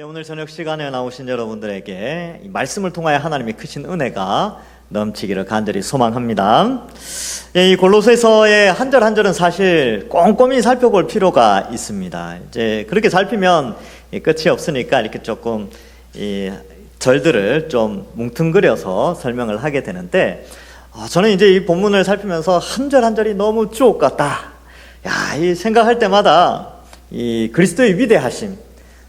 오늘 저녁 시간에 나오신 여러분들에게 이 말씀을 통하여 하나님의 크신 은혜가 넘치기를 간절히 소망합니다. 이 골로새서의 한 절 한 절은 사실 꼼꼼히 살펴볼 필요가 있습니다. 이제 그렇게 살피면 끝이 없으니까 이렇게 조금 이 절들을 좀 뭉뚱그려서 설명을 하게 되는데, 저는 이제 이 본문을 살피면서 한 절 한 절이 너무 주옥 같다. 이 생각할 때마다 이 그리스도의 위대하심,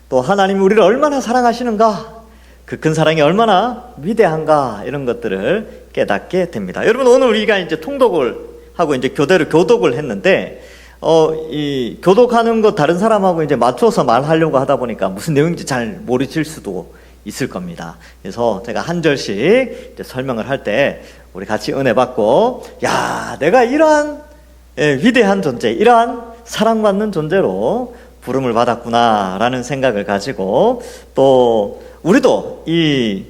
또 하나님이 우리를 얼마나 사랑하시는가, 그 큰 사랑이 얼마나 위대한가, 이런 것들을 깨닫게 됩니다. 여러분, 오늘 우리가 이제 통독을 하고 이제 교독을 했는데, 이 교독하는 거 다른 사람하고 이제 맞춰서 말하려고 하다 보니까 무슨 내용인지 잘 모르실 수도 있을 겁니다. 그래서 제가 한 절씩 이제 설명을 할 때 우리 같이 은혜 받고, 내가 이러한 위대한 존재, 이러한 사랑받는 존재로 부름을 받았구나 라는 생각을 가지고, 또 우리도 이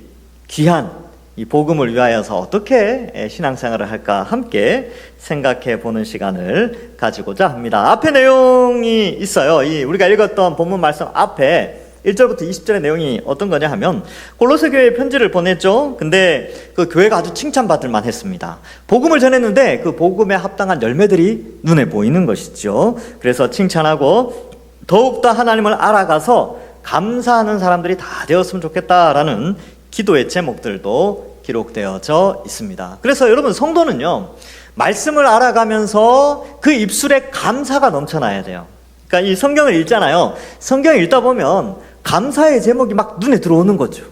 귀한 이 복음을 위하여서 어떻게 신앙생활을 할까 함께 생각해 보는 시간을 가지고자 합니다. 앞에 내용이 있어요. 우리가 읽었던 본문 말씀 앞에 1절부터 20절의 내용이 어떤 거냐 하면, 골로새 교회에 편지를 보냈죠. 근데 그 교회가 아주 칭찬받을 만했습니다. 복음을 전했는데 그 복음에 합당한 열매들이 눈에 보이는 것이죠. 그래서 칭찬하고 더욱더 하나님을 알아가서 감사하는 사람들이 다 되었으면 좋겠다라는 기도의 제목들도 기록되어져 있습니다. 그래서 여러분, 성도는요, 말씀을 알아가면서 그 입술에 감사가 넘쳐나야 돼요. 그러니까 이 성경을 읽잖아요. 성경을 읽다 보면 감사의 제목이 막 눈에 들어오는 거죠.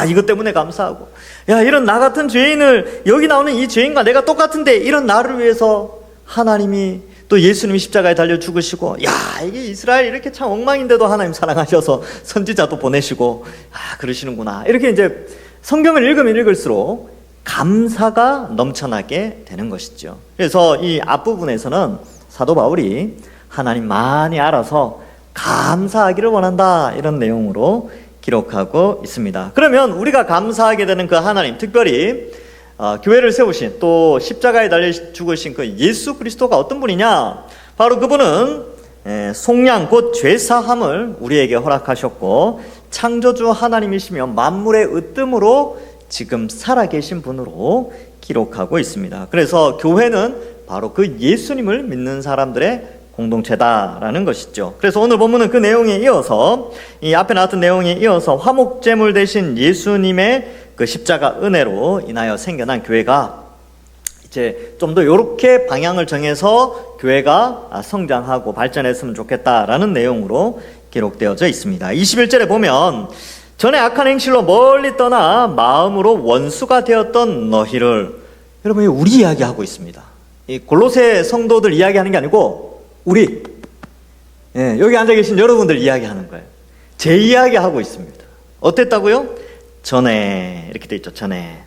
이것 때문에 감사하고, 이런 나 같은 죄인을, 여기 나오는 이 죄인과 내가 똑같은데 이런 나를 위해서 하나님이, 또 예수님이 십자가에 달려 죽으시고, 이게 이스라엘 이렇게 참 엉망인데도 하나님 사랑하셔서 선지자도 보내시고, 그러시는구나. 이렇게 이제 성경을 읽으면 읽을수록 감사가 넘쳐나게 되는 것이죠. 그래서 이 앞부분에서는 사도 바울이 하나님 많이 알아서 감사하기를 원한다, 이런 내용으로 기록하고 있습니다. 그러면 우리가 감사하게 되는 그 하나님, 특별히 교회를 세우신, 또 십자가에 달려 죽으신 그 예수 그리스도가 어떤 분이냐? 바로 그분은 속량 곧 죄사함을 우리에게 허락하셨고, 창조주 하나님이시며 만물의 으뜸으로 지금 살아계신 분으로 기록하고 있습니다. 그래서 교회는 바로 그 예수님을 믿는 사람들의 공동체다라는 것이죠. 그래서 오늘 본문은 그 내용에 이어서, 이 앞에 나왔던 내용에 이어서 화목제물 대신 예수님의 그 십자가 은혜로 인하여 생겨난 교회가 이제 좀 더 이렇게 방향을 정해서 교회가 성장하고 발전했으면 좋겠다라는 내용으로 기록되어져 있습니다. 21절에 보면, 전에 악한 행실로 멀리 떠나 마음으로 원수가 되었던 너희를, 여러분, 우리 이야기하고 있습니다. 이 골로새 성도들 이야기하는 게 아니고 우리, 여기 앉아 계신 여러분들 이야기하는 거예요. 제 이야기하고 있습니다. 어땠다고요? 전에, 이렇게 돼 있죠. 전에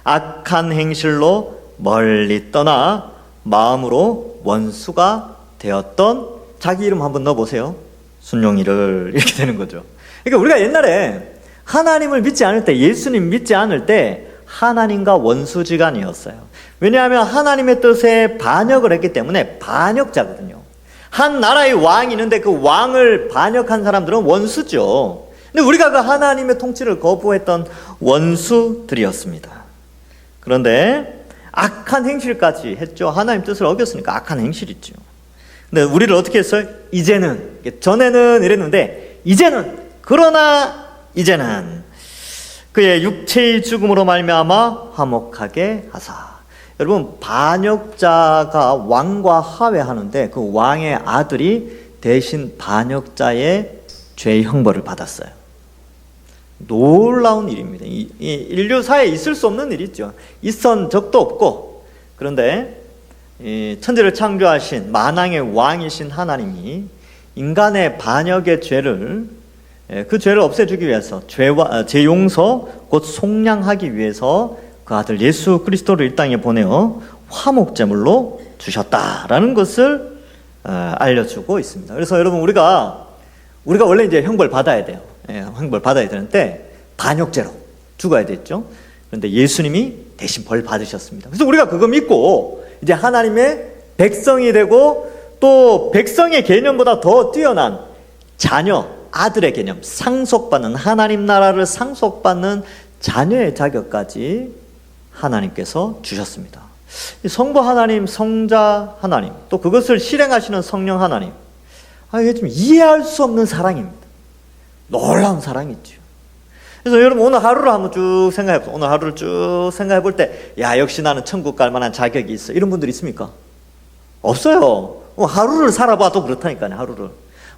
악한 행실로 멀리 떠나 마음으로 원수가 되었던, 자기 이름 한번 넣어보세요. 순종이를, 이렇게 되는 거죠. 그러니까 우리가 옛날에 하나님을 믿지 않을 때, 예수님 믿지 않을 때 하나님과 원수지간이었어요. 왜냐하면 하나님의 뜻에 반역을 했기 때문에 반역자거든요. 한 나라의 왕이 있는데 그 왕을 반역한 사람들은 원수죠. 근데 우리가 그 하나님의 통치를 거부했던 원수들이었습니다. 그런데 악한 행실까지 했죠. 하나님 뜻을 어겼으니까 악한 행실이죠. 근데 우리를 어떻게 했어요? 이제는, 전에는 이랬는데 이제는, 그러나 이제는 그의 육체의 죽음으로 말미암아 화목하게 하사. 여러분, 반역자가 왕과 화해하는데 그 왕의 아들이 대신 반역자의 죄의 형벌을 받았어요. 놀라운 일입니다. 이 인류사에 있을 수 없는 일이죠. 있은 적도 없고. 그런데 천지를 창조하신 만왕의 왕이신 하나님이 인간의 반역의 죄를, 그 죄를 없애주기 위해서, 죄 용서 곧 속량하기 위해서 그 아들 예수 그리스도를 이 땅에 보내어 화목제물로 주셨다라는 것을 알려주고 있습니다. 그래서 여러분, 우리가 원래 이제 형벌 받아야 돼요. 형벌 받아야 되는데 반역죄로 죽어야 됐죠. 그런데 예수님이 대신 벌 받으셨습니다. 그래서 우리가 그거 믿고 이제 하나님의 백성이 되고, 또 백성의 개념보다 더 뛰어난 자녀, 아들의 개념, 상속받는, 하나님 나라를 상속받는 자녀의 자격까지 하나님께서 주셨습니다. 성부 하나님, 성자 하나님, 또 그것을 실행하시는 성령 하나님, 이게 좀 이해할 수 없는 사랑입니다. 놀라운 사랑이죠. 그래서 여러분 오늘 하루를 한번 쭉 생각해보세요. 오늘 하루를 쭉 생각해볼 때, 야, 역시 나는 천국 갈 만한 자격이 있어, 이런 분들 있습니까? 없어요. 하루를 살아봐도 그렇다니까요. 하루를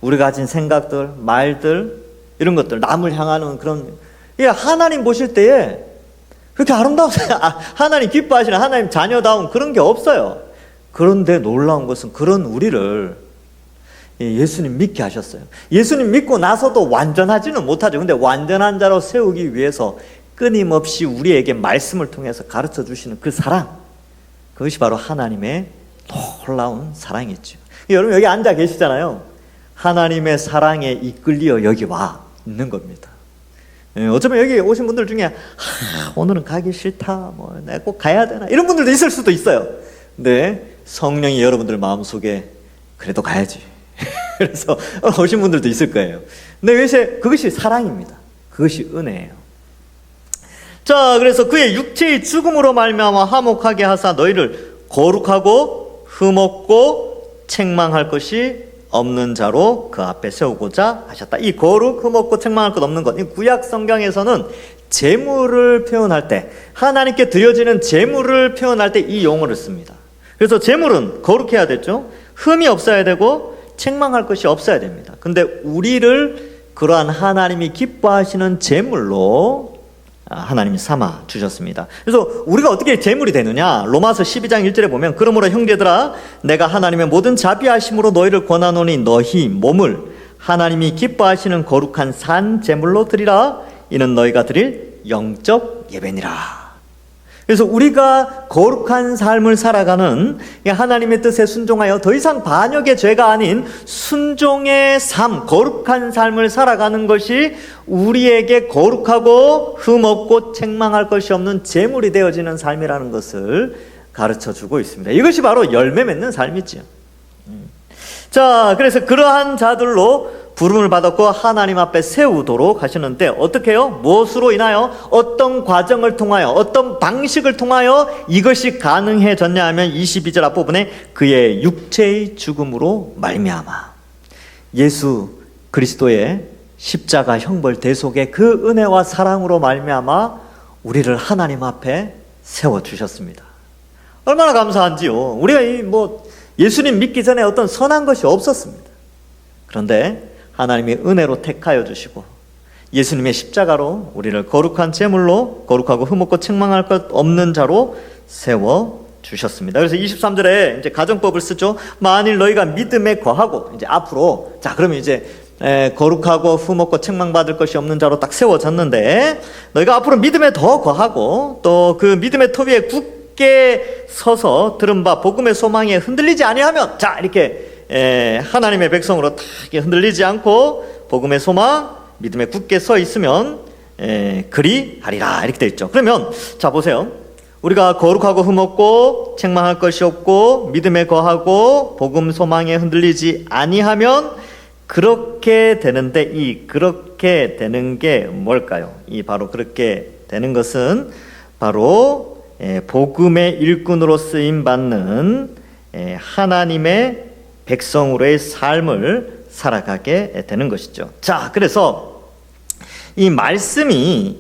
우리가 가진 생각들, 말들, 이런 것들, 남을 향하는 그런, 하나님 보실 때에 그렇게 아름다우세요. 하나님 기뻐하시는 하나님 자녀다운 그런 게 없어요. 그런데 놀라운 것은 그런 우리를 예수님 믿게 하셨어요. 예수님 믿고 나서도 완전하지는 못하죠. 근데 완전한 자로 세우기 위해서 끊임없이 우리에게 말씀을 통해서 가르쳐 주시는 그 사랑, 그것이 바로 하나님의 놀라운 사랑이죠. 여러분 여기 앉아 계시잖아요. 하나님의 사랑에 이끌려 여기 와 있는 겁니다. 어쩌면 여기 오신 분들 중에 오늘은 가기 싫다, 내가 꼭 가야 되나, 이런 분들도 있을 수도 있어요. 근데 성령이 여러분들 마음속에 그래도 가야지 그래서 오신 분들도 있을 거예요. 근데 그것이 사랑입니다. 그것이 은혜예요. 자, 그래서 그의 육체의 죽음으로 말미암아 화목하게 하사 너희를 거룩하고 흠없고 책망할 것이 없는 자로 그 앞에 세우고자 하셨다. 이 거룩, 흠없고 책망할 것 없는 것, 이 구약 성경에서는 제물을 표현할 때, 하나님께 드려지는 제물을 표현할 때 이 용어를 씁니다. 그래서 제물은 거룩해야 되죠. 흠이 없어야 되고 책망할 것이 없어야 됩니다. 근데 우리를 그러한 하나님이 기뻐하시는 제물로 하나님이 삼아 주셨습니다. 그래서 우리가 어떻게 제물이 되느냐, 로마서 12장 1절에 보면 그러므로 형제들아 내가 하나님의 모든 자비하심으로 너희를 권하노니 너희 몸을 하나님이 기뻐하시는 거룩한 산 제물로 드리라. 이는 너희가 드릴 영적 예배니라. 그래서 우리가 거룩한 삶을 살아가는 하나님의 뜻에 순종하여 더 이상 반역의 죄가 아닌 순종의 삶, 거룩한 삶을 살아가는 것이 우리에게 거룩하고 흠없고 책망할 것이 없는 제물이 되어지는 삶이라는 것을 가르쳐주고 있습니다. 이것이 바로 열매 맺는 삶이지요. 자, 그래서 그러한 자들로 부름을 받았고 하나님 앞에 세우도록 하시는데 어떻게 해요? 무엇으로 인하여? 어떤 과정을 통하여, 어떤 방식을 통하여 이것이 가능해졌냐 하면 22절 앞부분에 그의 육체의 죽음으로 말미암아, 예수 그리스도의 십자가 형벌 대속의 그 은혜와 사랑으로 말미암아 우리를 하나님 앞에 세워주셨습니다. 얼마나 감사한지요. 우리가 예수님 믿기 전에 어떤 선한 것이 없었습니다. 그런데 하나님이 은혜로 택하여 주시고 예수님의 십자가로 우리를 거룩한 제물로, 거룩하고 흠없고 책망할 것 없는 자로 세워 주셨습니다. 그래서 23절에 이제 가정법을 쓰죠. 만일 너희가 믿음에 거하고, 이제 앞으로, 자, 그러면 이제 거룩하고 흠없고 책망받을 것이 없는 자로 딱 세워졌는데, 너희가 앞으로 믿음에 더 거하고 또 그 믿음의 터 위에 굳게 서서 들은 바 복음의 소망에 흔들리지 아니하면, 자, 이렇게 하나님의 백성으로 딱 흔들리지 않고 복음의 소망, 믿음에 굳게 서 있으면 그리하리라, 이렇게 되어 있죠. 그러면 자 보세요. 우리가 거룩하고 흠없고 책망할 것이 없고 믿음에 거하고 복음 소망에 흔들리지 아니하면 그렇게 되는데, 이 그렇게 되는 게 뭘까요? 이 바로 그렇게 되는 것은 바로 복음의 일꾼으로 쓰임 받는 하나님의 백성으로의 삶을 살아가게 되는 것이죠. 자, 그래서 이 말씀이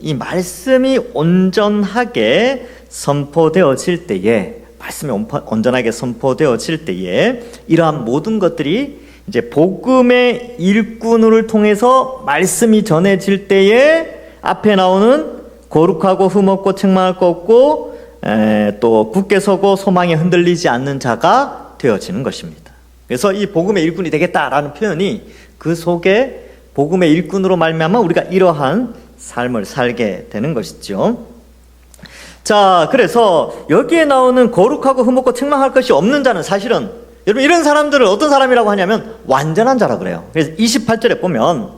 온전하게 선포되어질 때에, 말씀이 온전하게 선포되어질 때에 이러한 모든 것들이 이제 복음의 일꾼을 통해서 말씀이 전해질 때에 앞에 나오는 거룩하고 흠없고 책망할 것 없고 또 굳게 서고 소망에 흔들리지 않는 자가 되어지는 것입니다. 그래서 이 복음의 일꾼이 되겠다라는 표현이 그 속에 복음의 일꾼으로 말미암아 우리가 이러한 삶을 살게 되는 것이죠. 자, 그래서 여기에 나오는 거룩하고 흠없고 책망할 것이 없는 자는 사실은, 여러분 이런 사람들을 어떤 사람이라고 하냐면 완전한 자라고 그래요. 그래서 28절에 보면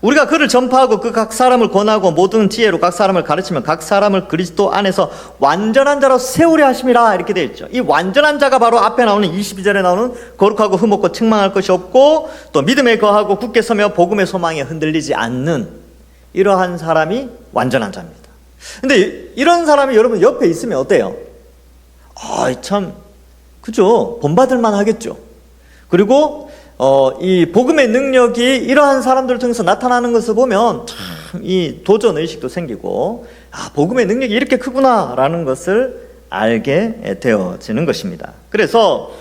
우리가 그를 전파하고 그 각 사람을 권하고 모든 지혜로 각 사람을 가르치면 각 사람을 그리스도 안에서 완전한 자로 세우려 하심이라 이렇게 되어 있죠. 이 완전한 자가 바로 앞에 나오는 22절에 나오는 거룩하고 흠없고 책망할 것이 없고 또 믿음에 거하고 굳게 서며 복음의 소망에 흔들리지 않는 이러한 사람이 완전한 자입니다. 근데 이런 사람이 여러분 옆에 있으면 어때요? 참 그죠? 본받을만 하겠죠. 그리고 이 복음의 능력이 이러한 사람들을 통해서 나타나는 것을 보면 참 이 도전 의식도 생기고 복음의 능력이 이렇게 크구나라는 것을 알게 되어지는 것입니다. 그래서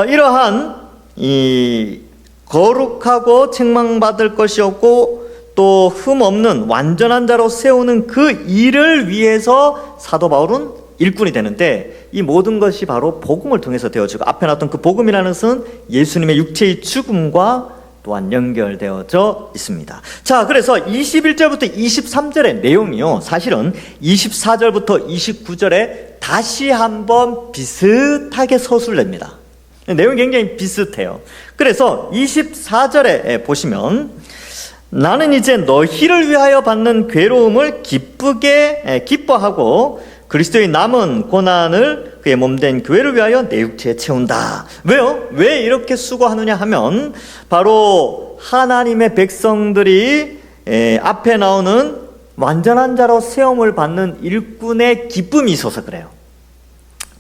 이러한 이 거룩하고 책망받을 것이 없고 또 흠없는 완전한 자로 세우는 그 일을 위해서 사도 바울은 일꾼이 되는데 이 모든 것이 바로 복음을 통해서 되어지고 앞에 나왔던 그 복음이라는 것은 예수님의 육체의 죽음과 또한 연결되어져 있습니다. 자, 그래서 21절부터 23절의 내용이요, 사실은 24절부터 29절에 다시 한번 비슷하게 서술됩니다. 내용이 굉장히 비슷해요. 그래서 24절에 보시면 나는 이제 너희를 위하여 받는 괴로움을 기쁘게 기뻐하고 그리스도의 남은 고난을 그의 몸된 교회를 위하여 내 육체에 채운다. 왜요? 왜 이렇게 수고하느냐 하면 바로 하나님의 백성들이 앞에 나오는 완전한 자로 세움을 받는 일꾼의 기쁨이 있어서 그래요.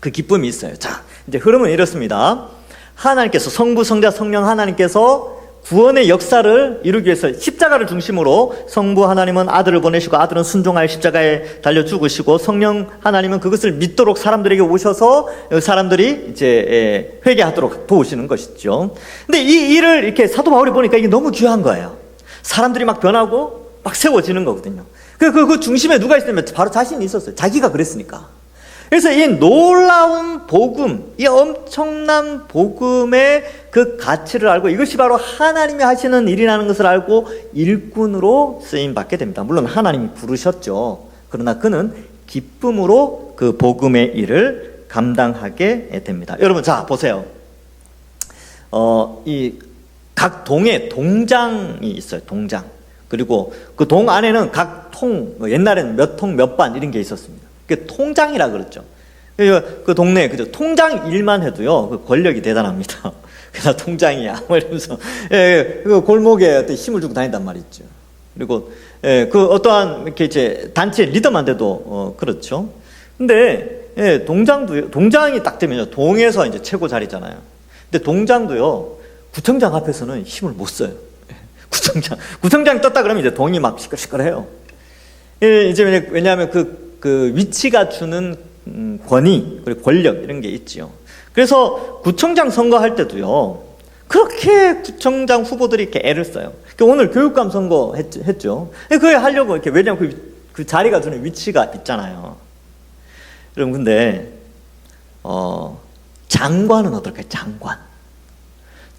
그 기쁨이 있어요. 자, 이제 흐름은 이렇습니다. 하나님께서 성부, 성자, 성령 하나님께서 구원의 역사를 이루기 위해서 십자가를 중심으로 성부 하나님은 아들을 보내시고 아들은 순종하여 십자가에 달려 죽으시고 성령 하나님은 그것을 믿도록 사람들에게 오셔서 사람들이 이제 회개하도록 도우시는 것이죠. 근데 이 일을 이렇게 사도 바울이 보니까 이게 너무 귀한 거예요. 사람들이 막 변하고 막 세워지는 거거든요. 그 중심에 누가 있으면 바로 자신이 있었어요. 자기가 그랬으니까. 그래서 이 놀라운 복음, 이 엄청난 복음의 그 가치를 알고 이것이 바로 하나님이 하시는 일이라는 것을 알고 일꾼으로 쓰임받게 됩니다. 물론 하나님이 부르셨죠. 그러나 그는 기쁨으로 그 복음의 일을 감당하게 됩니다. 여러분, 자, 보세요. 이 각 동에 동장이 있어요. 동장. 그리고 그 동 안에는 각 통, 옛날에는 몇 통, 몇 반 이런 게 있었습니다. 그 통장이라 그랬죠. 그 동네 그죠? 통장 일만 해도요 그 권력이 대단합니다. 그래서 통장이야 뭐 이러면서 그 골목에 어떤 힘을 주고 다닌단 말이죠. 그리고 그 어떠한 이렇게 이제 단체 리더만 돼도 그렇죠. 근데 동장이 딱 되면요 동에서 이제 최고 자리잖아요. 근데 동장도요 구청장 앞에서는 힘을 못 써요. 구청장 떴다 그러면 이제 동이 막 시끌시끌해요. 이제 왜냐하면 그 위치가 주는 권위 그리고 권력 이런 게 있지요. 그래서 구청장 선거할 때도요 그렇게 구청장 후보들이 이렇게 애를 써요. 오늘 교육감 선거 했죠. 그게 하려고 이렇게 왜냐하면 그 자리가 주는 위치가 있잖아요. 여러분 근데 장관은 어떨까요?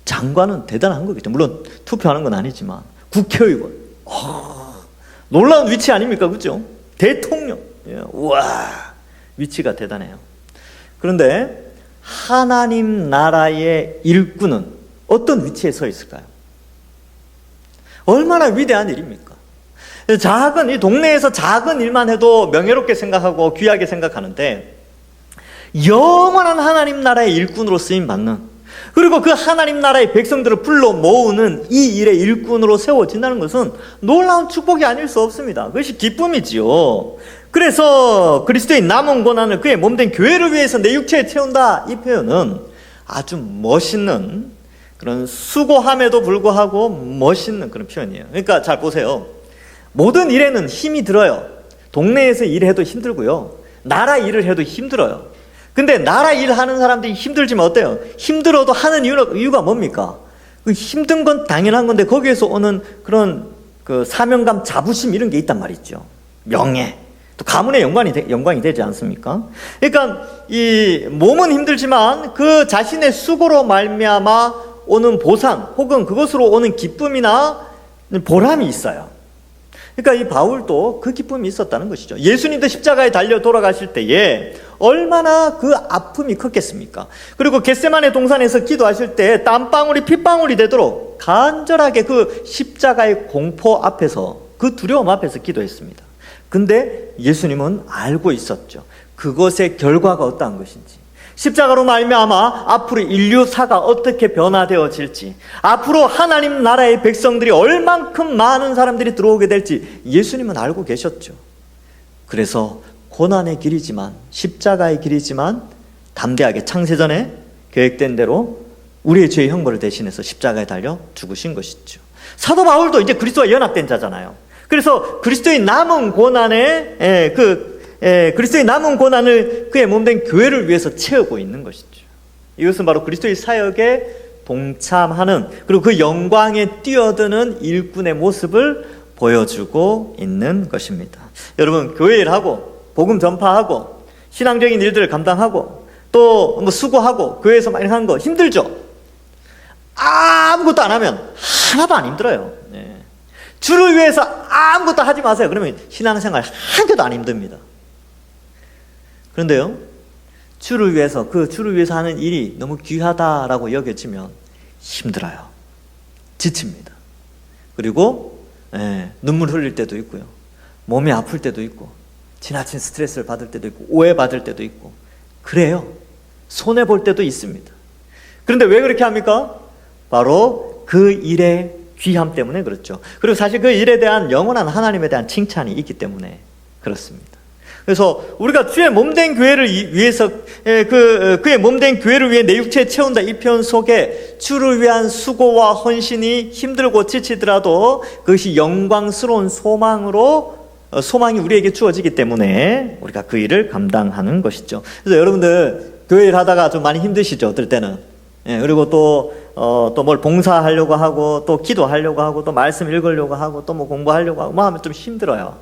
장관은 대단한 거겠죠. 물론 투표하는 건 아니지만 국회의원 놀라운 위치 아닙니까? 그죠? 대통령 우와 위치가 대단해요. 그런데 하나님 나라의 일꾼은 어떤 위치에 서 있을까요? 얼마나 위대한 일입니까? 이 동네에서 작은 일만 해도 명예롭게 생각하고 귀하게 생각하는데 영원한 하나님 나라의 일꾼으로 쓰임받는 그리고 그 하나님 나라의 백성들을 불러 모으는 이 일의 일꾼으로 세워진다는 것은 놀라운 축복이 아닐 수 없습니다. 그것이 기쁨이지요. 그래서 그리스도의 남은 고난을 그의 몸된 교회를 위해서 내 육체에 채운다 이 표현은 아주 멋있는 그런 수고함에도 불구하고 멋있는 그런 표현이에요. 그러니까 잘 보세요. 모든 일에는 힘이 들어요. 동네에서 일해도 힘들고요. 나라 일을 해도 힘들어요. 근데 나라 일하는 사람들이 힘들지만 어때요? 힘들어도 하는 이유가 뭡니까? 그 힘든 건 당연한 건데 거기에서 오는 그런 그 사명감, 자부심 이런 게 있단 말이죠. 명예, 또 가문의 영광이 되지 않습니까? 그러니까 이 몸은 힘들지만 그 자신의 수고로 말미암아 오는 보상 혹은 그것으로 오는 기쁨이나 보람이 있어요. 그러니까 이 바울도 그 기쁨이 있었다는 것이죠. 예수님도 십자가에 달려 돌아가실 때에 얼마나 그 아픔이 컸겠습니까? 그리고 겟세마네 동산에서 기도하실 때 땀방울이 핏방울이 되도록 간절하게 그 십자가의 공포 앞에서, 그 두려움 앞에서 기도했습니다. 근데 예수님은 알고 있었죠. 그것의 결과가 어떠한 것인지, 십자가로 말미암아 앞으로 인류사가 어떻게 변화되어질지, 앞으로 하나님 나라의 백성들이 얼만큼 많은 사람들이 들어오게 될지 예수님은 알고 계셨죠. 그래서 고난의 길이지만, 십자가의 길이지만 담대하게 창세전에 계획된 대로 우리의 죄의 형벌을 대신해서 십자가에 달려 죽으신 것이죠. 사도 바울도 이제 그리스도와 연합된 자잖아요. 그래서 그리스도의 남은 고난에 그리스도의 남은 고난을 그의 몸된 교회를 위해서 채우고 있는 것이죠. 이것은 바로 그리스도의 사역에 동참하는, 그리고 그 영광에 뛰어드는 일꾼의 모습을 보여주고 있는 것입니다. 여러분, 교회 일하고 복음 전파하고 신앙적인 일들을 감당하고 또 뭐 수고하고 교회에서 많이 하는 거 힘들죠? 아무것도 안 하면 하나도 안 힘들어요. 주를 위해서 아무것도 하지 마세요. 그러면 신앙생활 한 개도 안 힘듭니다. 그런데요, 주를 위해서, 그 주를 위해서 하는 일이 너무 귀하다라고 여겨지면 힘들어요. 지칩니다. 그리고 눈물 흘릴 때도 있고요, 몸이 아플 때도 있고, 지나친 스트레스를 받을 때도 있고, 오해받을 때도 있고, 그래요. 손해볼 때도 있습니다. 그런데 왜 그렇게 합니까? 바로 그 일의 귀함 때문에 그렇죠. 그리고 사실 그 일에 대한 영원한 하나님에 대한 칭찬이 있기 때문에 그렇습니다. 그래서 우리가 주의 몸된 교회를 위해서, 그의 몸된 교회를 위해 내 육체에 채운다, 이 표현 속에 주를 위한 수고와 헌신이 힘들고 지치더라도 그것이 영광스러운 소망이 우리에게 주어지기 때문에 우리가 그 일을 감당하는 것이죠. 그래서 여러분들 교회 일 하다가 좀 많이 힘드시죠, 어떨 때는. 그리고 또 뭘 봉사하려고 하고, 또 기도하려고 하고, 또 말씀 읽으려고 하고, 또 뭐 공부하려고 하고, 뭐 하면 좀 힘들어요.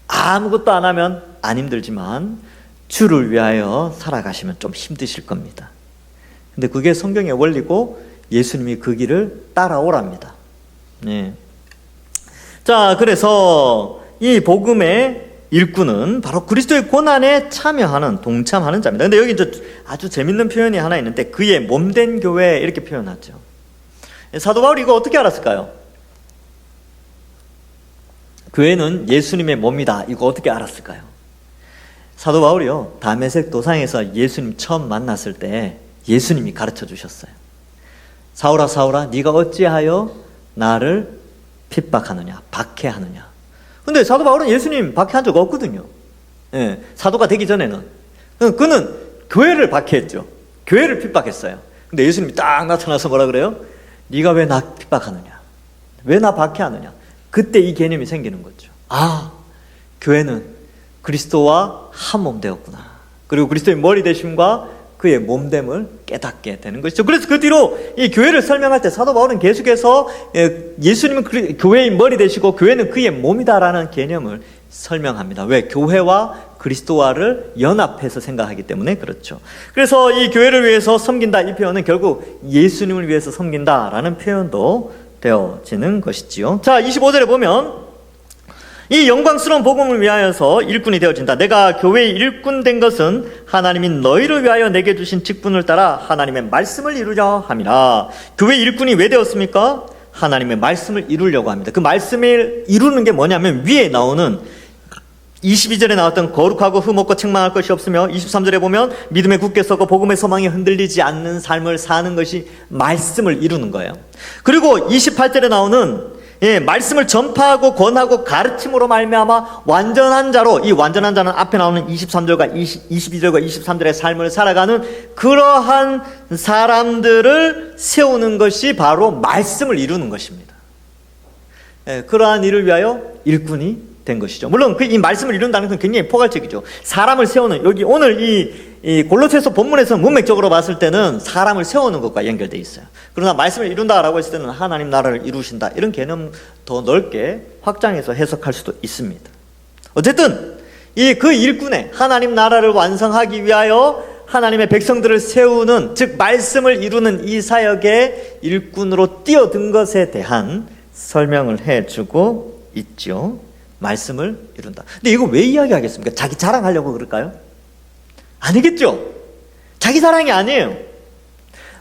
아무것도 안 하면 안 힘들지만 주를 위하여 살아가시면 좀 힘드실 겁니다. 근데 그게 성경의 원리고 예수님이 그 길을 따라오랍니다. 자, 그래서 이 복음의 일꾼은 바로 그리스도의 고난에 참여하는, 동참하는 자입니다. 근데 여기 이제 아주 재밌는 표현이 하나 있는데, 그의 몸된 교회, 이렇게 표현하죠. 사도 바울이 이거 어떻게 알았을까요? 교회는 예수님의 몸이다, 이거 어떻게 알았을까요? 사도 바울이요, 다메섹 도상에서 예수님 처음 만났을 때 예수님이 가르쳐 주셨어요. 사울아 사울아, 네가 어찌하여 나를 핍박하느냐, 박해하느냐. 근데 사도 바울은 예수님 박해한 적 없거든요. 사도가 되기 전에는. 그는 교회를 박해했죠. 교회를 핍박했어요. 근데 예수님이 딱 나타나서 뭐라 그래요? 네가 왜 나 핍박하느냐, 왜 나 박해하느냐. 그때 이 개념이 생기는 거죠. 아, 교회는 그리스도와 한 몸 되었구나. 그리고 그리스도의 머리 되심과 그의 몸됨을 깨닫게 되는 것이죠. 그래서 그 뒤로 이 교회를 설명할 때 사도 바울은 계속해서 예수님은 교회의 머리 되시고 교회는 그의 몸이다라는 개념을 설명합니다. 왜? 교회와 그리스도와를 연합해서 생각하기 때문에 그렇죠. 그래서 이 교회를 위해서 섬긴다, 이 표현은 결국 예수님을 위해서 섬긴다라는 표현도 되어지는 것이지요. 자, 25절에 보면 이 영광스러운 복음을 위하여서 일꾼이 되어진다. 내가 교회의 일꾼 된 것은 하나님이 너희를 위하여 내게 주신 직분을 따라 하나님의 말씀을 이루려 함이라. 교회 일꾼이 왜 되었습니까? 하나님의 말씀을 이루려고 합니다. 그 말씀을 이루는 게 뭐냐면, 위에 나오는 22절에 나왔던 거룩하고 흠없고 책망할 것이 없으며, 23절에 보면 믿음에 굳게 서고 복음의 소망이 흔들리지 않는 삶을 사는 것이 말씀을 이루는 거예요. 그리고 28절에 나오는 말씀을 전파하고 권하고 가르침으로 말미암아 완전한 자로, 이 완전한 자는 앞에 나오는 23절과 22절과 23절의 삶을 살아가는 그러한 사람들을 세우는 것이 바로 말씀을 이루는 것입니다. 그러한 일을 위하여 일꾼이 된 것이죠. 물론 이 말씀을 이룬다는 건 굉장히 포괄적이죠. 사람을 세우는, 여기 오늘 이 골로새서 본문에서 문맥적으로 봤을 때는 사람을 세우는 것과 연결되어 있어요. 그러나 말씀을 이룬다라고 했을 때는 하나님 나라를 이루신다, 이런 개념 더 넓게 확장해서 해석할 수도 있습니다. 어쨌든 그 일꾼의 하나님 나라를 완성하기 위하여 하나님의 백성들을 세우는, 즉 말씀을 이루는 이 사역의 일꾼으로 뛰어든 것에 대한 설명을 해주고 있죠. 말씀을 이룬다. 근데 이거 왜 이야기하겠습니까? 자기 자랑하려고 그럴까요? 아니겠죠? 자기 자랑이 아니에요.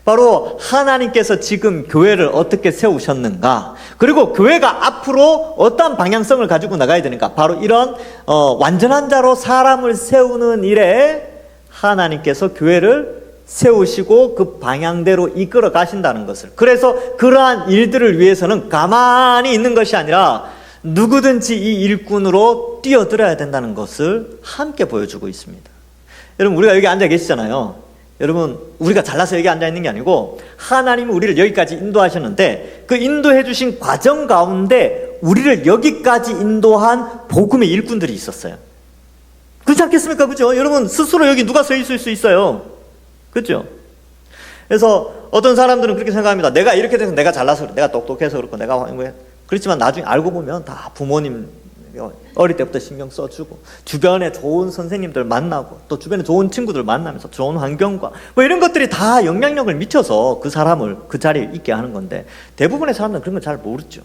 바로 하나님께서 지금 교회를 어떻게 세우셨는가, 그리고 교회가 앞으로 어떤 방향성을 가지고 나가야 되는가, 바로 이런 완전한 자로 사람을 세우는 일에 하나님께서 교회를 세우시고 그 방향대로 이끌어 가신다는 것을, 그래서 그러한 일들을 위해서는 가만히 있는 것이 아니라 누구든지 이 일꾼으로 뛰어들어야 된다는 것을 함께 보여주고 있습니다. 여러분, 우리가 여기 앉아 계시잖아요. 여러분, 우리가 잘나서 여기 앉아 있는 게 아니고 하나님은 우리를 여기까지 인도하셨는데, 그 인도해 주신 과정 가운데 우리를 여기까지 인도한 복음의 일꾼들이 있었어요. 그렇지 않겠습니까? 그죠? 여러분, 스스로 여기 누가 서 있을 수 있어요? 그죠? 그래서 어떤 사람들은 그렇게 생각합니다. 내가 이렇게 돼서 내가 잘나서 그래, 내가 똑똑해서 그렇고, 내가 그렇지만 나중에 알고 보면 다 부모님 어릴 때부터 신경 써주고, 주변에 좋은 선생님들 만나고, 또 주변에 좋은 친구들 만나면서 좋은 환경과 뭐 이런 것들이 다 영향력을 미쳐서 그 사람을 그 자리에 있게 하는 건데, 대부분의 사람들은 그런 걸 잘 모르죠.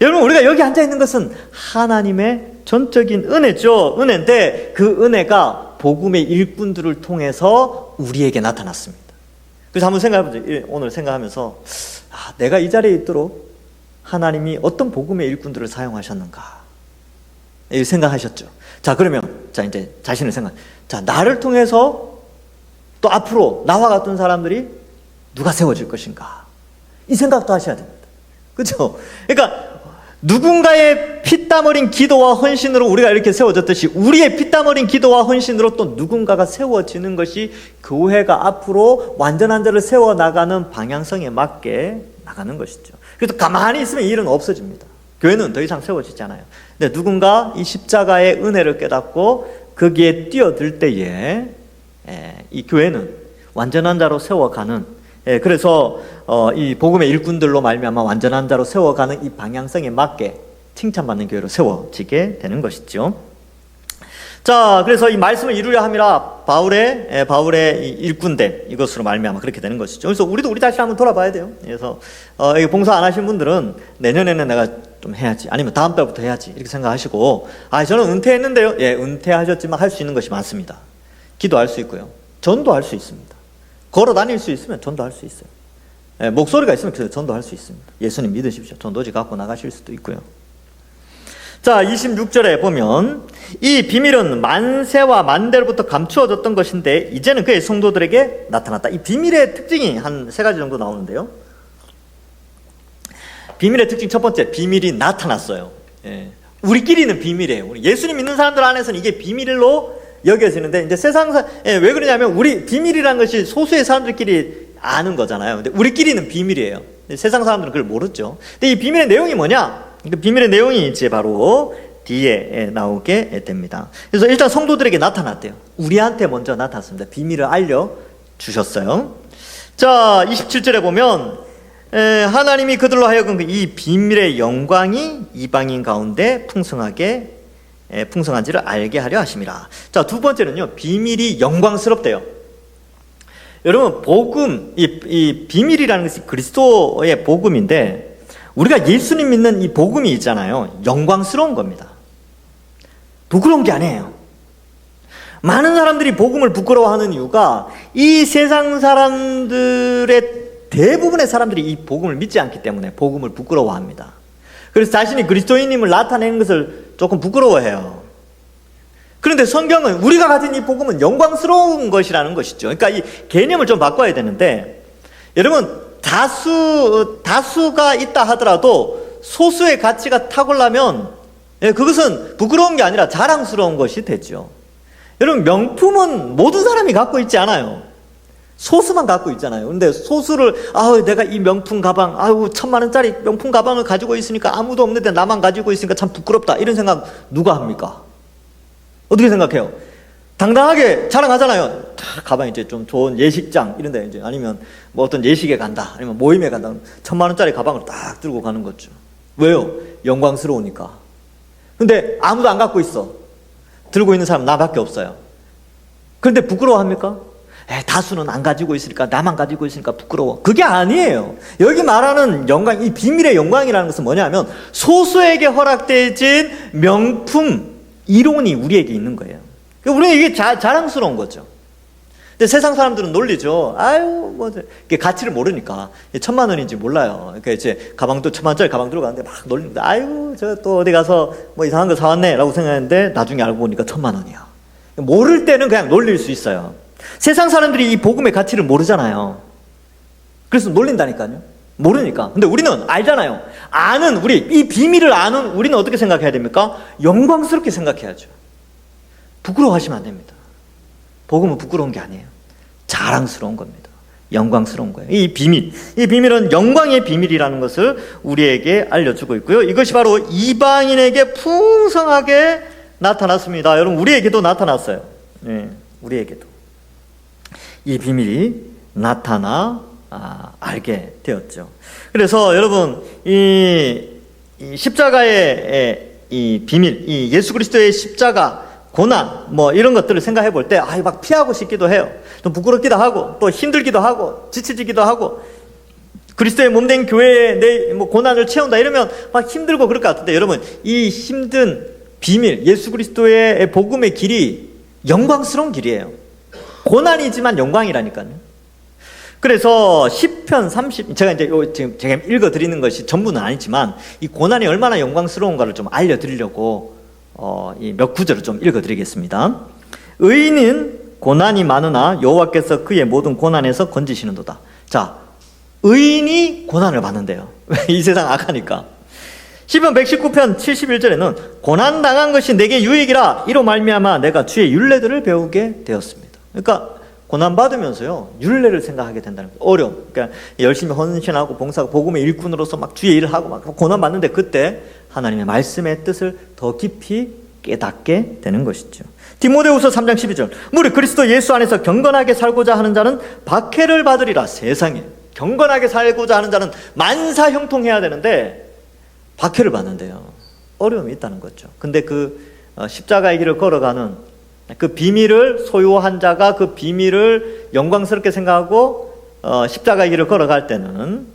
여러분, 우리가 여기 앉아 있는 것은 하나님의 전적인 은혜죠. 은혜인데 그 은혜가 복음의 일꾼들을 통해서 우리에게 나타났습니다. 그래서 한번 생각해보죠. 오늘 생각하면서 내가 이 자리에 있도록 하나님이 어떤 복음의 일꾼들을 사용하셨는가 생각하셨죠. 자, 그러면 이제 자신을 나를 통해서 또 앞으로 나와 같은 사람들이 누가 세워질 것인가, 이 생각도 하셔야 됩니다. 그렇죠? 그러니까 누군가의 피땀 흘린 기도와 헌신으로 우리가 이렇게 세워졌듯이, 우리의 피땀 흘린 기도와 헌신으로 또 누군가가 세워지는 것이 교회가 앞으로 완전한 자를 세워나가는 방향성에 맞게 나가는 것이죠. 그래서 가만히 있으면 이 일은 없어집니다. 교회는 더 이상 세워지지 않아요. 근데 누군가 이 십자가의 은혜를 깨닫고 거기에 뛰어들 때에 이 교회는 완전한 자로 세워가는, 그래서 이 복음의 일꾼들로 말미암아 완전한 자로 세워가는 이 방향성에 맞게 칭찬받는 교회로 세워지게 되는 것이죠. 자, 그래서 이 말씀을 이루려 함이라 바울의 이 일꾼된 이것으로 말미암아 그렇게 되는 것이죠. 그래서 우리 자신 한번 돌아봐야 돼요. 그래서 이 봉사 안 하신 분들은 내년에는 내가 좀 해야지, 아니면 다음 달부터 해야지, 이렇게 생각하시고, 저는 은퇴했는데요. 예, 은퇴하셨지만 할 수 있는 것이 많습니다. 기도할 수 있고요, 전도할 수 있습니다. 걸어 다닐 수 있으면 전도할 수 있어요. 예, 목소리가 있으면 전도할 수 있습니다. 예수님 믿으십시오. 전도지 갖고 나가실 수도 있고요. 자, 26절에 보면 이 비밀은 만세와 만대로부터 감추어졌던 것인데 이제는 그의 성도들에게 나타났다. 이 비밀의 특징이 한 3가지 정도 나오는데요. 비밀의 특징 첫 번째, 비밀이 나타났어요. 예. 우리끼리는 비밀이에요. 우리 예수님 믿는 사람들 안에서는 이게 비밀로 여겨지는데, 이제 왜 그러냐면 우리 비밀이라는 것이 소수의 사람들끼리 아는 거잖아요. 근데 우리끼리는 비밀이에요. 세상 사람들은 그걸 모르죠. 근데 이 비밀의 내용이 뭐냐? 그 비밀의 내용이 이제 바로 뒤에 나오게 됩니다. 그래서 일단 성도들에게 나타났대요. 우리한테 먼저 나타났습니다. 비밀을 알려주셨어요. 자, 27절에 보면 하나님이 그들로 하여금 이 비밀의 영광이 이방인 가운데 풍성한지를 알게 하려 하심이라. 자, 두 번째는요, 비밀이 영광스럽대요. 여러분, 복음, 이 비밀이라는 것이 그리스도의 복음인데, 우리가 예수님 믿는 이 복음이 있잖아요. 영광스러운 겁니다. 부끄러운 게 아니에요. 많은 사람들이 복음을 부끄러워하는 이유가 이 세상 사람들의 대부분의 사람들이 이 복음을 믿지 않기 때문에 복음을 부끄러워합니다. 그래서 자신이 그리스도인임을 나타내는 것을 조금 부끄러워해요. 그런데 성경은 우리가 가진 이 복음은 영광스러운 것이라는 것이죠. 그러니까 이 개념을 좀 바꿔야 되는데, 여러분, 다수가 있다 하더라도 소수의 가치가 탁월하면 그것은 부끄러운 게 아니라 자랑스러운 것이 되죠. 여러분, 명품은 모든 사람이 갖고 있지 않아요. 소수만 갖고 있잖아요. 근데 소수를, 내가 이 명품 가방, 1,000만 원짜리 명품 가방을 가지고 있으니까 아무도 없는데 나만 가지고 있으니까 참 부끄럽다, 이런 생각 누가 합니까? 어떻게 생각해요? 당당하게 자랑하잖아요. 가방 이제 좀 좋은 예식장 이런데, 이제 아니면 뭐 어떤 예식에 간다, 아니면 모임에 간다, 1,000만 원짜리 가방을 딱 들고 가는 거죠. 왜요? 영광스러우니까. 근데 아무도 안 갖고 있어. 들고 있는 사람 나밖에 없어요. 그런데 부끄러워합니까? 다수는 안 가지고 있으니까 나만 가지고 있으니까 부끄러워. 그게 아니에요. 여기 말하는 영광, 이 비밀의 영광이라는 것은 뭐냐면 소수에게 허락되어진 명품, 이론이 우리에게 있는 거예요. 우리는 이게 자랑스러운 거죠. 근데 세상 사람들은 놀리죠. 아유, 뭐, 이게 가치를 모르니까. 1,000,000원인지 몰라요. 그러니까 이제 가방도 1,000,000원짜리 가방 들어가는데 막 놀립니다. 아유, 저 또 어디 가서 뭐 이상한 거 사왔네. 라고 생각했는데 나중에 알고 보니까 1,000,000원이야. 모를 때는 그냥 놀릴 수 있어요. 세상 사람들이 이 복음의 가치를 모르잖아요. 그래서 놀린다니까요. 모르니까. 근데 우리는 알잖아요. 아는, 이 비밀을 아는 우리는 어떻게 생각해야 됩니까? 영광스럽게 생각해야죠. 부끄러워하시면 안 됩니다. 복음은 부끄러운 게 아니에요. 자랑스러운 겁니다. 영광스러운 거예요. 이 비밀은 영광의 비밀이라는 것을 우리에게 알려주고 있고요. 이것이 바로 이방인에게 풍성하게 나타났습니다. 여러분, 우리에게도 나타났어요. 네, 우리에게도 이 비밀이 나타나 알게 되었죠. 그래서 여러분, 이 십자가의 이 비밀, 이 예수 그리스도의 십자가 고난, 뭐 이런 것들을 생각해 볼 때, 막 피하고 싶기도 해요. 좀 부끄럽기도 하고, 또 힘들기도 하고, 지치지기도 하고, 그리스도의 몸된 교회에 내 고난을 채운다 이러면 막 힘들고 그럴 것 같은데, 여러분, 이 힘든 비밀, 예수 그리스도의 복음의 길이 영광스러운 길이에요. 고난이지만 영광이라니까요. 그래서 시편 30, 제가 이제 지금 제가 읽어드리는 것이 전부는 아니지만, 이 고난이 얼마나 영광스러운가를 좀 알려드리려고 이 몇 구절을 좀 읽어드리겠습니다. 의인은 고난이 많으나 여호와께서 그의 모든 고난에서 건지시는도다. 자, 의인이 고난을 받는데요. 이 세상 악하니까. 시편 119편 71절에는 고난당한 것이 내게 유익이라 이로 말미암아 내가 주의 율례들을 배우게 되었습니다. 그러니까 고난받으면서요, 율례를 생각하게 된다는 거예요. 어려움. 그러니까 열심히 헌신하고 봉사하고 복음의 일꾼으로서 막 주의 일을 하고 막 고난받는데 그때 하나님의 말씀의 뜻을 더 깊이 깨닫게 되는 것이죠. 디모데후서 3장 12절. 무릇 그리스도 예수 안에서 경건하게 살고자 하는 자는 박해를 받으리라. 세상에 경건하게 살고자 하는 자는 만사 형통해야 되는데 박해를 받는데요. 어려움이 있다는 거죠. 근데 그 십자가의 길을 걸어가는 그 비밀을 소유한 자가 그 비밀을 영광스럽게 생각하고 십자가의 길을 걸어갈 때는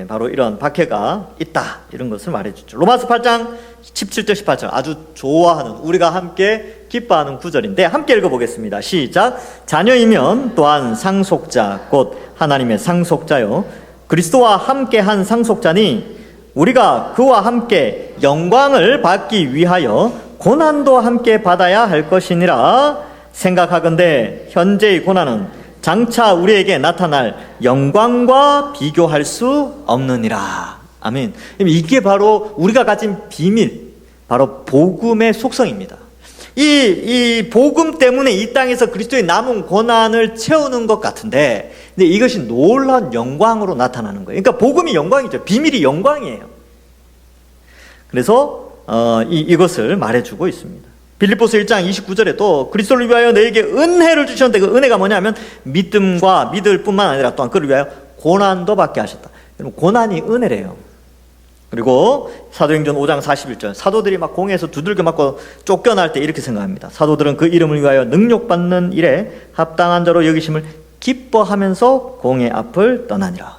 바로 이런 박해가 있다, 이런 것을 말해주죠. 로마서 8장 17절 18절 아주 좋아하는, 우리가 함께 기뻐하는 구절인데 함께 읽어보겠습니다. 시작. 자녀이면 또한 상속자 곧 하나님의 상속자요 그리스도와 함께한 상속자니 우리가 그와 함께 영광을 받기 위하여 고난도 함께 받아야 할 것이니라. 생각하건대 현재의 고난은 장차 우리에게 나타날 영광과 비교할 수 없느니라. 아멘. 이게 바로 우리가 가진 비밀, 바로 복음의 속성입니다. 이 복음 때문에 이 땅에서 그리스도의 남은 고난을 채우는 것 같은데, 근데 이것이 놀라운 영광으로 나타나는 거예요. 그러니까 복음이 영광이죠. 비밀이 영광이에요. 그래서 이것을 말해주고 있습니다. 빌립보서 1장 29절에도 그리스도를 위하여 너에게 은혜를 주셨는데, 그 은혜가 뭐냐면 믿음과 믿을 뿐만 아니라 또한 그를 위하여 고난도 받게 하셨다. 여러분, 고난이 은혜래요. 그리고 사도행전 5장 41절, 사도들이 막 공에서 두들겨 맞고 쫓겨날 때 이렇게 생각합니다. 사도들은 그 이름을 위하여 능력받는 일에 합당한 자로 여기심을 기뻐하면서 공의 앞을 떠나니라.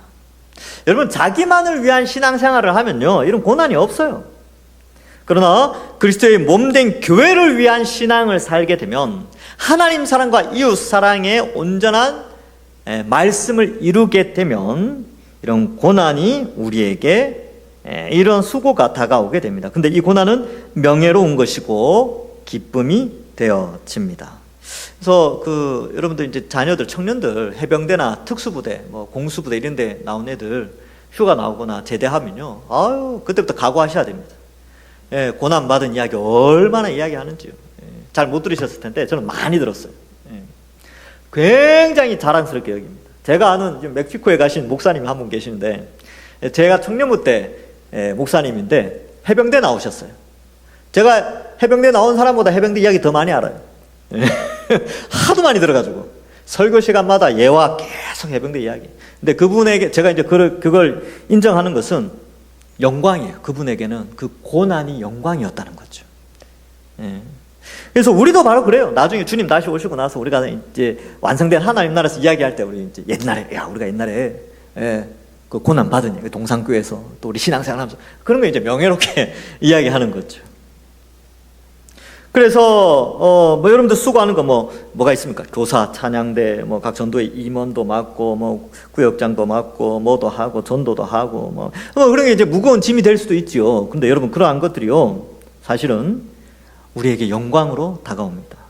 여러분, 자기만을 위한 신앙생활을 하면요, 이런 고난이 없어요. 그러나 그리스도의 몸된 교회를 위한 신앙을 살게 되면 하나님 사랑과 이웃 사랑의 온전한 말씀을 이루게 되면 이런 고난이 우리에게 이런 수고가 다가오게 됩니다. 근데 이 고난은 명예로운 것이고 기쁨이 되어집니다. 그래서 여러분들 이제 자녀들, 청년들 해병대나 특수부대, 뭐 공수부대 이런 데 나온 애들 휴가 나오거나 제대하면요, 그때부터 각오하셔야 됩니다. 고난받은 이야기 얼마나 이야기하는지요. 잘 못 들으셨을 텐데 저는 많이 들었어요. 굉장히 자랑스럽게 여깁니다. 제가 아는 멕시코에 가신 목사님이 한 분 계시는데, 제가 청년부 때 목사님인데 해병대 나오셨어요. 제가 해병대 나온 사람보다 해병대 이야기 더 많이 알아요. 하도 많이 들어가지고 설교 시간마다 예와 계속 해병대 이야기. 근데 그분에게 제가 이제 그걸 인정하는 것은 영광이에요. 그분에게는 그 고난이 영광이었다는 거죠. 그래서 우리도 바로 그래요. 나중에 주님 다시 오시고 나서 우리가 이제 완성된 하나님 나라에서 이야기할 때 우리 이제 옛날에 우리가 옛날에 그 고난 받은 동산교회에서 또 우리 신앙생활하면서 그런 거 이제 명예롭게 이야기하는 거죠. 그래서 뭐 여러분들 수고하는 거 뭐가 있습니까? 교사, 찬양대, 뭐 각 전도의 임원도 맡고, 뭐 구역장도 맡고, 뭐도 하고, 전도도 하고, 뭐 그런 게 이제 무거운 짐이 될 수도 있죠. 근데 여러분 그러한 것들이요, 사실은 우리에게 영광으로 다가옵니다.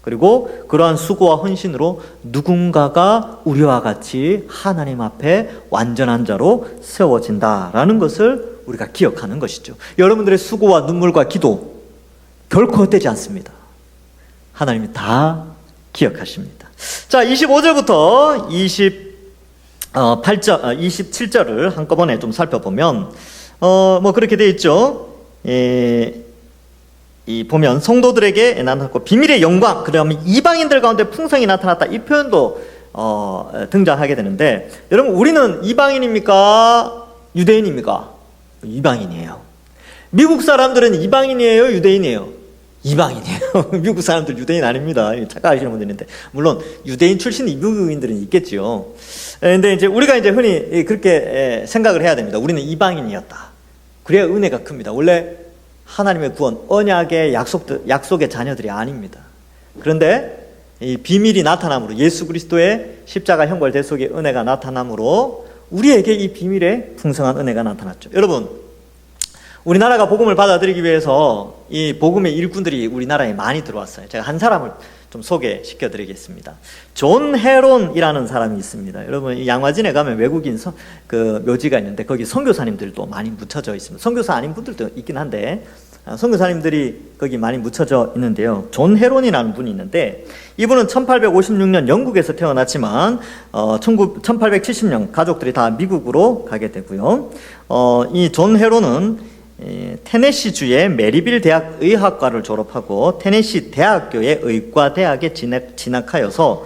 그리고 그러한 수고와 헌신으로 누군가가 우리와 같이 하나님 앞에 완전한 자로 세워진다라는 것을 우리가 기억하는 것이죠. 여러분들의 수고와 눈물과 기도 결코 헛되지 않습니다. 하나님이 다 기억하십니다. 자, 25절부터 27절을 한꺼번에 좀 살펴보면 뭐 그렇게 되어 있죠. 보면 성도들에게 나타났고 비밀의 영광, 그러면 이방인들 가운데 풍성히 나타났다, 이 표현도 등장하게 되는데, 여러분 우리는 이방인입니까? 유대인입니까? 이방인이에요. 미국 사람들은 이방인이에요? 유대인이에요? 이방인이에요. 미국 사람들 유대인 아닙니다. 착각하시는 분들 있는데, 물론 유대인 출신 미국인들은 있겠지요. 근데 이제 우리가 이제 흔히 그렇게 생각을 해야 됩니다. 우리는 이방인이었다. 그래야 은혜가 큽니다. 원래 하나님의 구원, 언약의 약속의 자녀들이 아닙니다. 그런데 이 비밀이 나타남으로, 예수 그리스도의 십자가 형벌 대속의 은혜가 나타남으로 우리에게 이 비밀의 풍성한 은혜가 나타났죠. 여러분, 우리나라가 복음을 받아들이기 위해서 이 복음의 일꾼들이 우리나라에 많이 들어왔어요. 제가 한 사람을 좀 소개시켜 드리겠습니다. 존 헤론이라는 사람이 있습니다. 여러분, 이 양화진에 가면 외국인 그 묘지가 있는데 거기 선교사님들도 많이 묻혀져 있습니다. 선교사 아닌 분들도 있긴 한데 선교사님들이 거기 많이 묻혀져 있는데요. 존 헤론이라는 분이 있는데, 이분은 1856년 영국에서 태어났지만 1870년 가족들이 다 미국으로 가게 되고요. 이 존 헤론은 테네시주의 메리빌 대학 의학과를 졸업하고 테네시 대학교의 의과대학에 진학하여서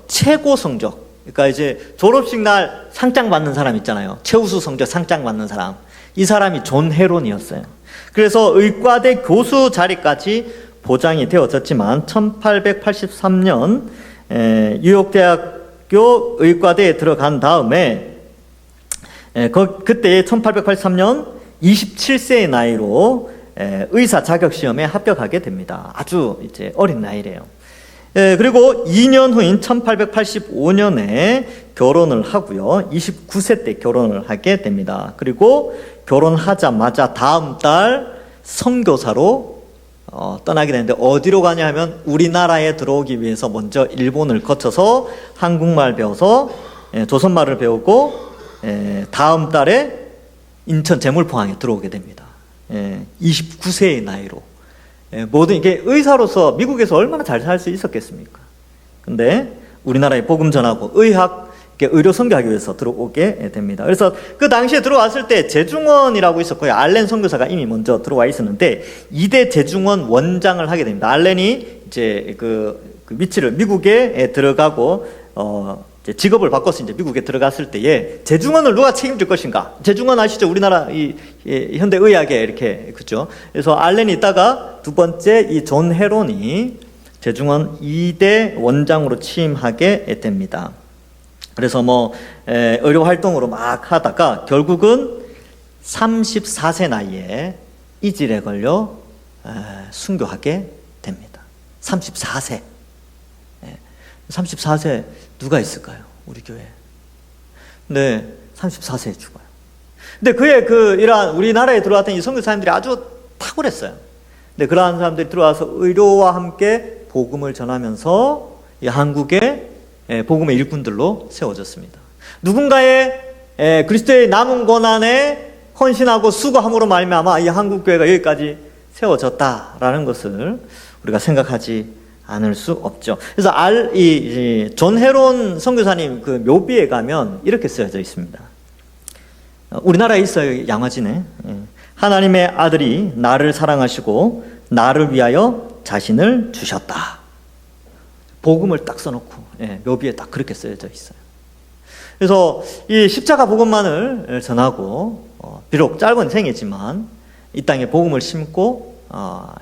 최고 성적, 그러니까 이제 졸업식 날 상장 받는 사람 있잖아요. 최우수 성적 상장 받는 사람, 이 사람이 존 헤론이었어요. 그래서 의과대 교수 자리까지 보장이 되어졌지만 1883년 뉴욕대학교 의과대에 들어간 다음에 그때 1883년 27세의 나이로 의사 자격 시험에 합격하게 됩니다. 아주 이제 어린 나이래요. 그리고 2년 후인 1885년에 결혼을 하고요. 29세 때 결혼을 하게 됩니다. 그리고 결혼하자마자 다음 달 선교사로 떠나게 되는데, 어디로 가냐 하면 우리나라에 들어오기 위해서 먼저 일본을 거쳐서 한국말 배워서 조선말을 배우고 다음 달에 인천 제물포항에 들어오게 됩니다. 29세의 나이로. 모든 이게 의사로서 미국에서 얼마나 잘 살 수 있었겠습니까? 근데 우리나라에 복음 전하고 의료 선교하기 위해서 들어오게 됩니다. 그래서 그 당시에 들어왔을 때 재중원이라고 있었고요. 알렌 선교사가 이미 먼저 들어와 있었는데 2대 재중원 원장을 하게 됩니다. 알렌이 이제 그 위치를 미국에 들어가고 이제 직업을 바꿔서 이제 미국에 들어갔을 때에 재중원을 누가 책임질 것인가? 재중원 아시죠? 우리나라 이 현대 의학에 이렇게, 그죠? 그래서 알렌이 있다가 두 번째 이 존 헤론이 재중원 2대 원장으로 취임하게 됩니다. 그래서 뭐 의료 활동으로 막 하다가 결국은 34세 나이에 이질에 걸려 순교하게 됩니다. 34세. 34세 누가 있을까요? 우리 교회. 네, 34세에 죽어요. 근데 그의 이러한 우리나라에 들어왔던 이 선교사님들이 아주 탁월했어요. 근데 그러한 사람들이 들어와서 의료와 함께 복음을 전하면서 이 한국의 복음의 일꾼들로 세워졌습니다. 누군가의 그리스도의 남은 고난에 헌신하고 수고함으로 말미암아 이 한국 교회가 여기까지 세워졌다라는 것을 우리가 생각하지 않을 수 없죠. 그래서 존 헤론 선교사님 그 묘비에 가면 이렇게 쓰여져 있습니다. 우리나라에 있어요, 양화진에. 하나님의 아들이 나를 사랑하시고 나를 위하여 자신을 주셨다. 복음을 딱 써놓고 묘비에 딱 그렇게 쓰여져 있어요. 그래서 이 십자가 복음만을 전하고 비록 짧은 생이지만 이 땅에 복음을 심고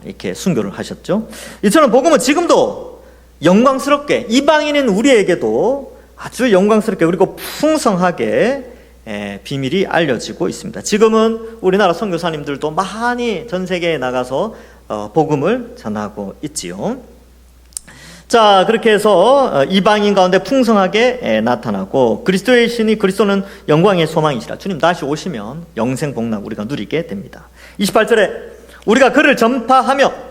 이렇게 순교를 하셨죠. 이처럼 복음은 지금도 영광스럽게 이방인인 우리에게도 아주 영광스럽게 그리고 풍성하게 비밀이 알려지고 있습니다. 지금은 우리나라 선교사님들도 많이 전 세계에 나가서 복음을 전하고 있지요. 자, 그렇게 해서 이방인 가운데 풍성하게 나타나고 그리스도의 신이 그리스도는 영광의 소망이시라. 주님 다시 오시면 영생 복락 우리가 누리게 됩니다. 28절에 우리가 그를 전파하며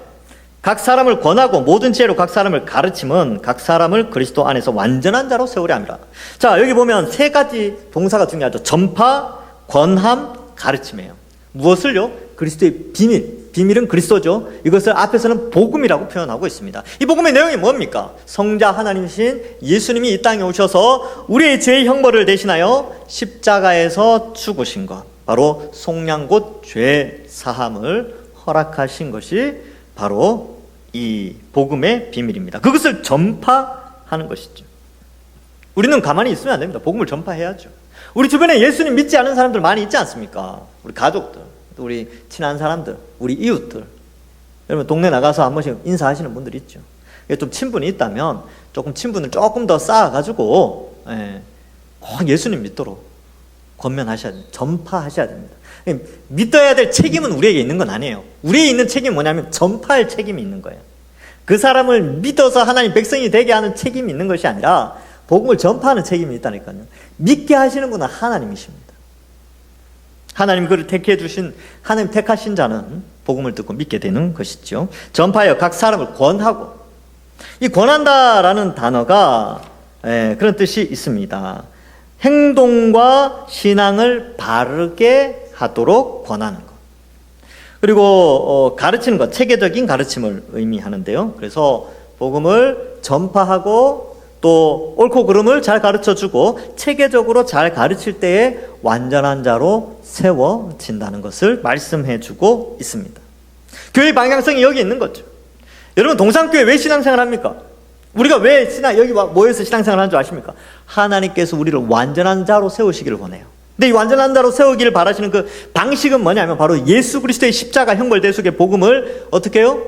각 사람을 권하고 모든 지혜로 각 사람을 가르침은 각 사람을 그리스도 안에서 완전한 자로 세우려 함이라. 자, 여기 보면 세 가지 동사가 중요하죠. 전파, 권함, 가르침이에요. 무엇을요? 그리스도의 비밀. 비밀은 그리스도죠. 이것을 앞에서는 복음이라고 표현하고 있습니다. 이 복음의 내용이 뭡니까? 성자 하나님이신 예수님이 이 땅에 오셔서 우리의 죄의 형벌을 대신하여 십자가에서 죽으신 것, 바로 속량 곧 죄 사함을 허락하신 것이 바로 이 복음의 비밀입니다. 그것을 전파하는 것이죠. 우리는 가만히 있으면 안 됩니다. 복음을 전파해야죠. 우리 주변에 예수님 믿지 않은 사람들 많이 있지 않습니까? 우리 가족들, 또 우리 친한 사람들, 우리 이웃들. 여러분 동네 나가서 한 번씩 인사하시는 분들 있죠. 좀 친분이 있다면 조금 친분을 조금 더 쌓아가지고 꼭 예수님 믿도록 권면하셔야 됩니다. 전파하셔야 됩니다. 믿어야 될 책임은 우리에게 있는 건 아니에요. 우리에 있는 책임은 뭐냐면 전파할 책임이 있는 거예요. 그 사람을 믿어서 하나님 백성이 되게 하는 책임이 있는 것이 아니라 복음을 전파하는 책임이 있다니까요. 믿게 하시는 분은 하나님이십니다. 하나님 그를 택해 주신, 하나님 택하신 자는 복음을 듣고 믿게 되는 것이죠. 전파하여 각 사람을 권하고, 이 권한다라는 단어가 그런 뜻이 있습니다. 행동과 신앙을 바르게 하도록 권하는 것. 그리고 가르치는 것, 체계적인 가르침을 의미하는데요. 그래서 복음을 전파하고 또 옳고 그름을 잘 가르쳐주고 체계적으로 잘 가르칠 때에 완전한 자로 세워진다는 것을 말씀해주고 있습니다. 교회의 방향성이 여기 있는 거죠. 여러분 동산교회 왜 신앙생활 합니까? 우리가 왜 여기 모여서 신앙생활 하는 줄 아십니까? 하나님께서 우리를 완전한 자로 세우시기를 원해요. 근데 이 완전한 자로 세우기를 바라시는 그 방식은 뭐냐면 바로 예수 그리스도의 십자가 형벌 대속의 복음을 어떻게 해요?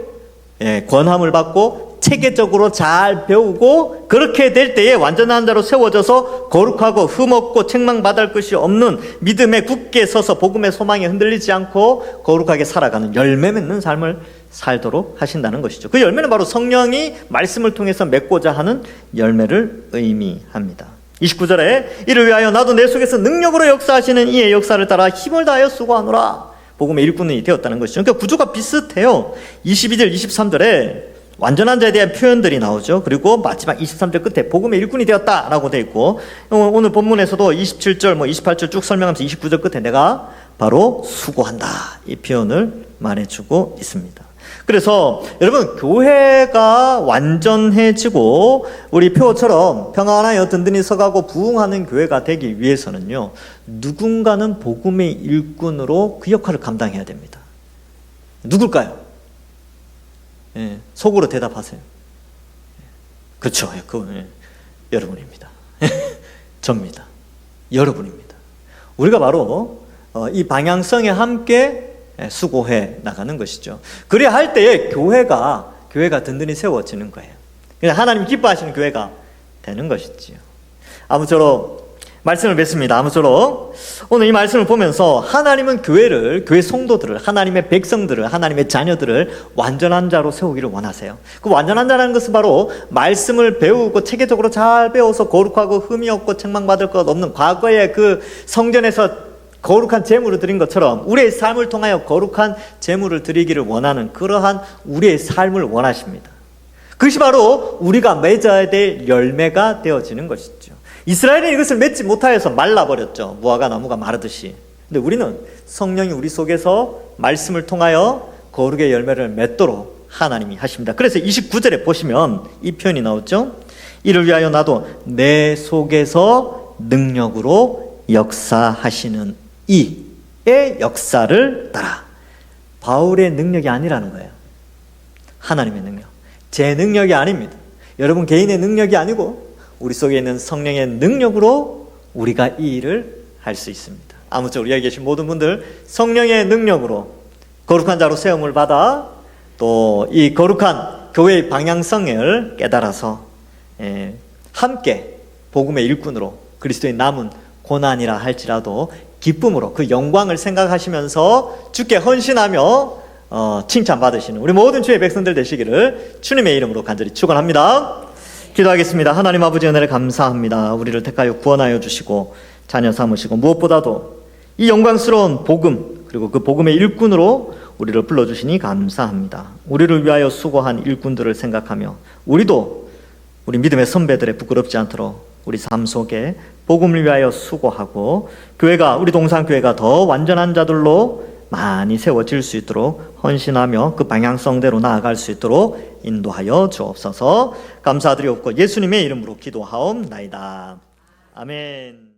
권함을 받고 체계적으로 잘 배우고 그렇게 될 때에 완전한 자로 세워져서 거룩하고 흠없고 책망받을 것이 없는 믿음에 굳게 서서 복음의 소망에 흔들리지 않고 거룩하게 살아가는 열매 맺는 삶을 살도록 하신다는 것이죠. 그 열매는 바로 성령이 말씀을 통해서 맺고자 하는 열매를 의미합니다. 29절에 이를 위하여 나도 내 속에서 능력으로 역사하시는 이의 역사를 따라 힘을 다하여 수고하노라. 복음의 일꾼이 되었다는 것이죠. 그러니까 구조가 비슷해요. 22절, 23절에 완전한 자에 대한 표현들이 나오죠. 그리고 마지막 23절 끝에 복음의 일꾼이 되었다라고 되어 있고, 오늘 본문에서도 27절, 28절 쭉 설명하면서 29절 끝에 내가 바로 수고한다 이 표현을 말해주고 있습니다. 그래서 여러분 교회가 완전해지고 우리 표처럼 평안하여 든든히 서가고 부흥하는 교회가 되기 위해서는요, 누군가는 복음의 일꾼으로 그 역할을 감당해야 됩니다. 누굴까요? 속으로 대답하세요. 그렇죠. 여러분입니다. 접니다. 여러분입니다. 우리가 바로 이 방향성에 함께 수고해 나가는 것이죠. 그래야 할 때에 교회가 든든히 세워지는 거예요. 하나님 기뻐하시는 교회가 되는 것이지요. 아무쪼록 말씀을 맺습니다. 아무쪼록 오늘 이 말씀을 보면서 하나님은 교회 성도들을, 하나님의 백성들을, 하나님의 자녀들을 완전한 자로 세우기를 원하세요. 그 완전한 자라는 것은 바로 말씀을 배우고 체계적으로 잘 배워서 거룩하고 흠이 없고 책망받을 것 없는 과거의 그 성전에서 거룩한 제물을 드린 것처럼 우리의 삶을 통하여 거룩한 제물을 드리기를 원하는 그러한 우리의 삶을 원하십니다. 그것이 바로 우리가 맺어야 될 열매가 되어지는 것이죠. 이스라엘은 이것을 맺지 못하여서 말라버렸죠. 무화과 나무가 마르듯이. 근데 우리는 성령이 우리 속에서 말씀을 통하여 거룩의 열매를 맺도록 하나님이 하십니다. 그래서 29절에 보시면 이 표현이 나오죠. 이를 위하여 나도 내 속에서 능력으로 역사하시는 이의 역사를 따라. 바울의 능력이 아니라는 거예요. 하나님의 능력. 제 능력이 아닙니다. 여러분 개인의 능력이 아니고 우리 속에 있는 성령의 능력으로 우리가 이 일을 할 수 있습니다. 아무쪼록 여기 계신 모든 분들 성령의 능력으로 거룩한 자로 세움을 받아 또 이 거룩한 교회의 방향성을 깨달아서 함께 복음의 일꾼으로 그리스도의 남은 고난이라 할지라도 기쁨으로 그 영광을 생각하시면서 주께 헌신하며 칭찬받으시는 우리 모든 주의 백성들 되시기를 주님의 이름으로 간절히 축원합니다. 기도하겠습니다. 하나님 아버지 은혜를 감사합니다. 우리를 택하여 구원하여 주시고 자녀 삼으시고 무엇보다도 이 영광스러운 복음 그리고 그 복음의 일꾼으로 우리를 불러주시니 감사합니다. 우리를 위하여 수고한 일꾼들을 생각하며 우리도 우리 믿음의 선배들의 부끄럽지 않도록 우리 삶 속에 복음을 위하여 수고하고 교회가 우리 동산교회가 더 완전한 자들로 많이 세워질 수 있도록 헌신하며 그 방향성대로 나아갈 수 있도록 인도하여 주옵소서. 감사드리옵고 예수님의 이름으로 기도하옵나이다. 아멘.